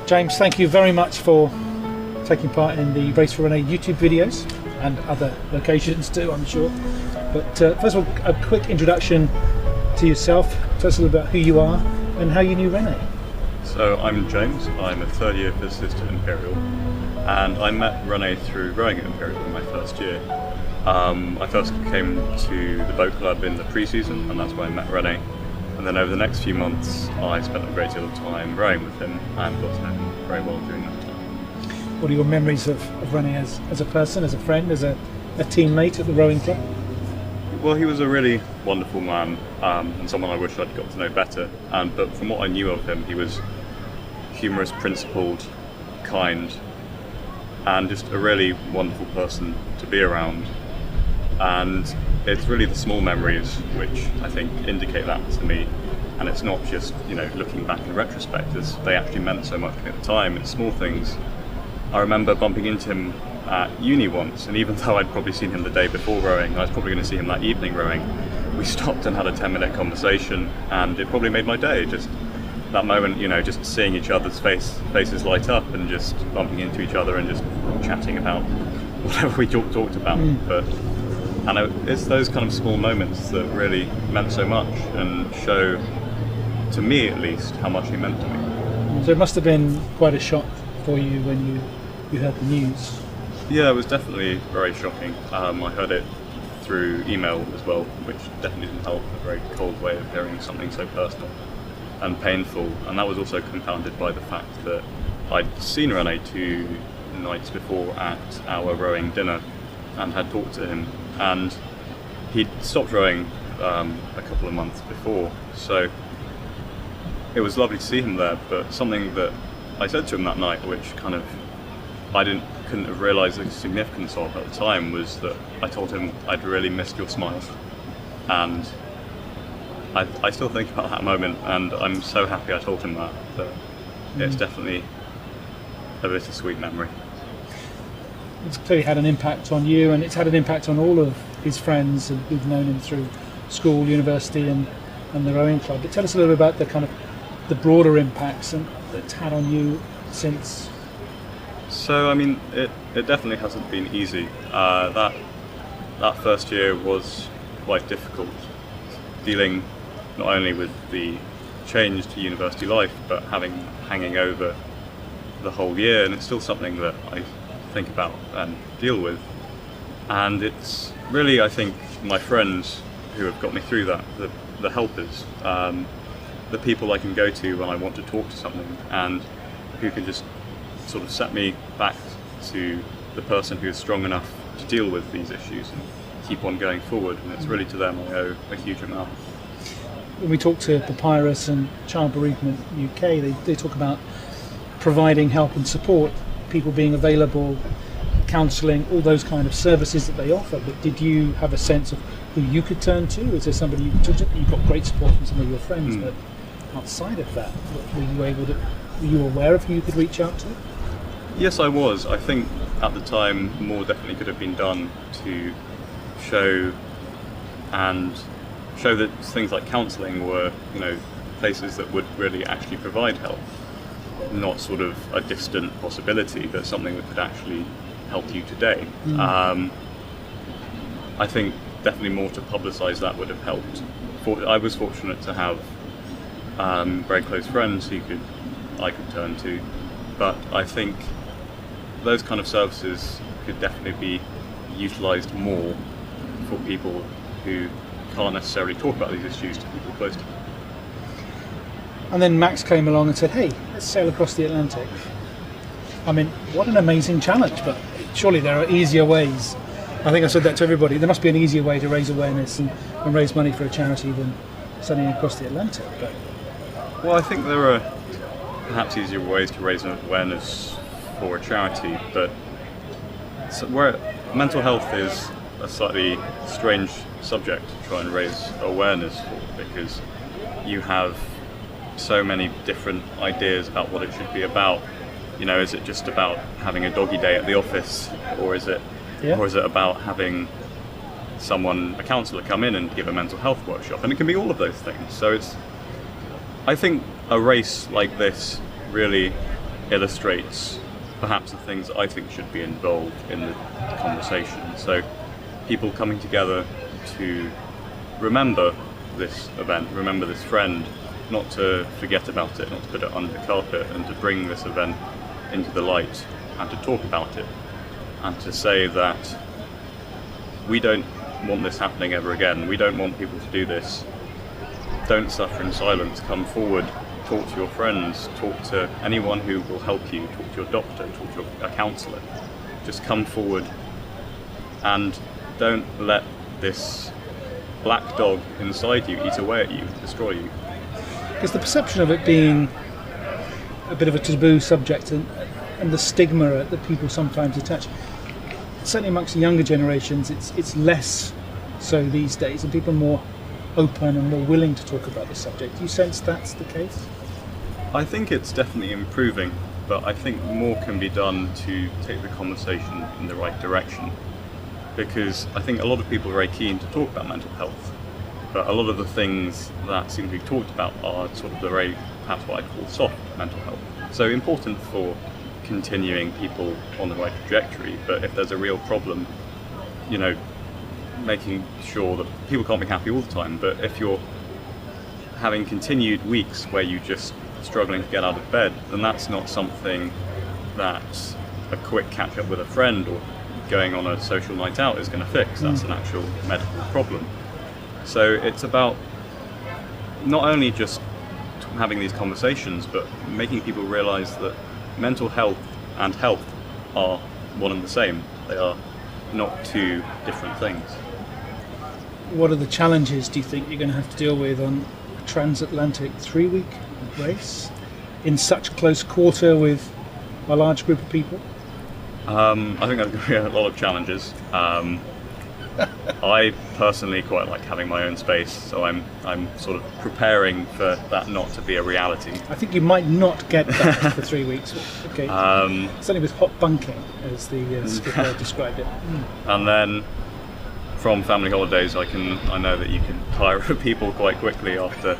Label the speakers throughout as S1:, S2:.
S1: James, thank you very much for taking part in the Race4Rene YouTube videos and other locations too, I'm sure. But first of all, a quick introduction to yourself. Tell us a little about who you are and how you knew René.
S2: So I'm James, I'm a third year physicist at Imperial, and I met René through rowing at Imperial in my first year. I first came to the boat club in the pre-season, and that's where I met René. And then over the next few months I spent a great deal of time rowing with him and got to know him very well during that time.
S1: What are your memories of René as a person, as a friend, as a teammate at the rowing club?
S2: Well, he was a really wonderful man, and someone I wish I'd got to know better. But from what I knew of him, he was humorous, principled, kind, and just a really wonderful person to be around. And it's really the small memories which I think indicate that to me, and it's not just, looking back in retrospect, as they actually meant so much to me at the time. It's small things. I remember bumping into him at uni once, and even though I'd probably seen him the day before rowing, I was probably going to see him that evening rowing. We stopped and had a 10-minute conversation, and it probably made my day. Just that moment, just seeing each other's faces light up and just bumping into each other and just chatting about whatever we talked about. And it's those kind of small moments that really meant so much and show, to me at least, how much he meant to me.
S1: So it must have been quite a shock for you when you heard the news.
S2: Yeah, it was definitely very shocking. I heard it through email as well, which definitely didn't help. A very cold way of hearing something so personal and painful. And that was also compounded by the fact that I'd seen René 2 nights before at our rowing dinner and had talked to him. And he'd stopped rowing a couple of months before, so it was lovely to see him there. But something that I said to him that night, which kind of couldn't have realised the significance of at the time, was that I told him I'd really missed your smiles, and I still think about that moment, and I'm so happy I told him that. It's definitely a bittersweet memory.
S1: It's clearly had an impact on you, and it's had an impact on all of his friends who've known him through school, university, and the rowing club. But tell us a little bit about the kind of the broader impacts that it's had on you since.
S2: So, I mean, it definitely hasn't been easy. That first year was quite difficult, dealing not only with the change to university life, but hanging over the whole year, and it's still something that I think about and deal with. And it's really, I think, my friends who have got me through that, the helpers, the people I can go to when I want to talk to something, and who can just sort of set me back to the person who is strong enough to deal with these issues and keep on going forward. And it's really to them I owe a huge amount.
S1: When we talk to PAPYRUS and Child Bereavement UK, they talk about providing help and support, people being available, counselling, all those kind of services that they offer. But did you have a sense of who you could turn to? Is there somebody you could turn to? You've got great support from some of your friends, but outside of that, were you aware of who you could reach out to?
S2: Yes, I was. I think at the time more definitely could have been done to show that things like counselling were, places that would really actually provide help, not sort of a distant possibility, but something that could actually help you today. I think definitely more to publicise that would have helped. I was fortunate to have very close friends who I could turn to, but I think those kind of services could definitely be utilised more for people who can't necessarily talk about these issues to people close to them.
S1: And then Max came along and said, hey, let's sail across the Atlantic. I mean, what an amazing challenge, but surely there are easier ways. I think I said that to everybody. There must be an easier way to raise awareness and raise money for a charity than sailing across the Atlantic. But
S2: well, I think there are perhaps easier ways to raise awareness for a charity, but where mental health is a slightly strange subject to try and raise awareness for, because you have so many different ideas about what it should be about. Is it just about having a doggy day at the office, or is it about having a counsellor come in and give a mental health workshop? And it can be all of those things. So I think a race like this really illustrates perhaps the things that I think should be involved in the conversation. So people coming together to remember this event, remember this friend, not to forget about it, not to put it under the carpet, and to bring this event into the light and to talk about it and to say that we don't want this happening ever again. We don't want people to do this. Don't suffer in silence. Come forward, talk to your friends, talk to anyone who will help you, talk to your doctor, talk to a counsellor. Just come forward and don't let this black dog inside you eat away at you, destroy you.
S1: Because the perception of it being a bit of a taboo subject and the stigma that people sometimes attach, certainly amongst the younger generations, it's less so these days, and people are more open and more willing to talk about the subject. Do you sense that's the case?
S2: I think it's definitely improving, but I think more can be done to take the conversation in the right direction. Because I think a lot of people are very keen to talk about mental health, but a lot of the things that seem to be talked about are sort of the very, perhaps what I call soft mental health. So important for continuing people on the right trajectory, but if there's a real problem, you know, making sure that people can't be happy all the time, but if you're having continued weeks where you're just struggling to get out of bed, then that's not something that a quick catch up with a friend or going on a social night out is going to fix. That's an actual medical problem. So it's about not only just having these conversations, but making people realise that mental health and health are one and the same. They are not two different things.
S1: What are the challenges do you think you're going to have to deal with on a transatlantic 3-week race in such close quarter with a large group of people?
S2: I think there's going to be a lot of challenges. I personally quite like having my own space, so I'm sort of preparing for that not to be a reality.
S1: I think you might not get that for 3 weeks. Okay. Certainly with hot bunking, as the skipper described it.
S2: And then from family holidays, I know that you can tire of people quite quickly after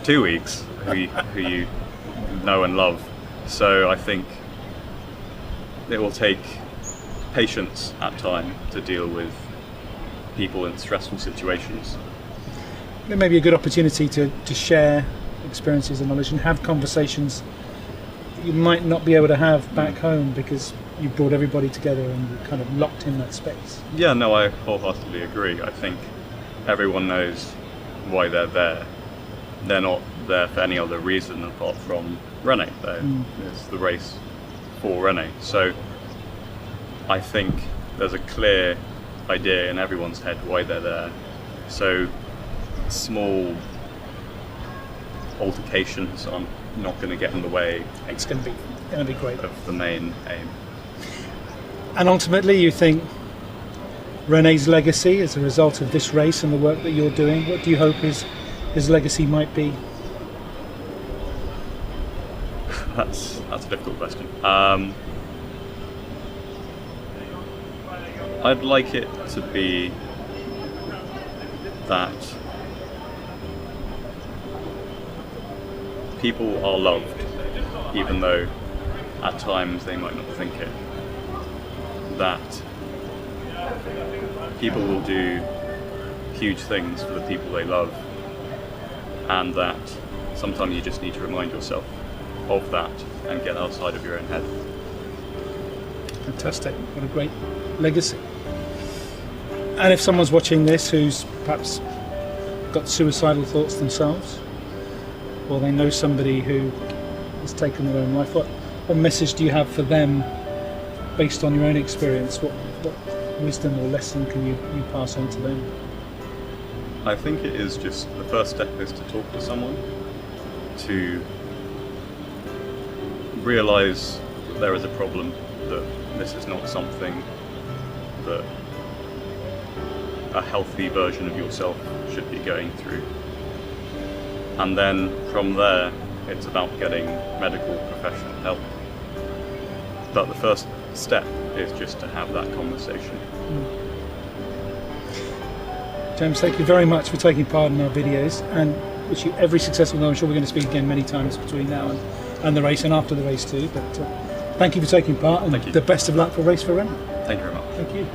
S2: 2 weeks who you know and love. So I think it will take patience at time to deal with people in stressful situations.
S1: There may be a good opportunity to share experiences and knowledge and have conversations that you might not be able to have back home because you brought everybody together and you're kind of locked in that space.
S2: Yeah, no, I wholeheartedly agree. I think everyone knows why they're there. They're not there for any other reason apart from René. It's the Race4Rene. So I think there's a clear idea in everyone's head why they're there. So small altercations are not going to get in the way.
S1: It's going to be great.
S2: Of the main aim.
S1: And ultimately, you think René's legacy as a result of this race and the work that you're doing, what do you hope his legacy might be?
S2: That's a difficult question. I'd like it to be that people are loved, even though at times they might not think it. That people will do huge things for the people they love, and that sometimes you just need to remind yourself of that and get outside of your own head.
S1: Fantastic. What a great legacy. And if someone's watching this who's perhaps got suicidal thoughts themselves, or they know somebody who has taken their own life, what message do you have for them based on your own experience? What wisdom or lesson can you pass on to them?
S2: I think it is just, the first step is to talk to someone, to realise that there is a problem, that this is not something that a healthy version of yourself should be going through. And then from there, it's about getting medical professional help. But the first step is just to have that conversation.
S1: James, thank you very much for taking part in our videos, and wish you every successful. I'm sure we're going to speak again many times between now and the race and after the race too. But thank you for taking part, and
S2: Thank you.
S1: the best of luck for Race4Rene.
S2: Thank you very much.
S1: Thank you.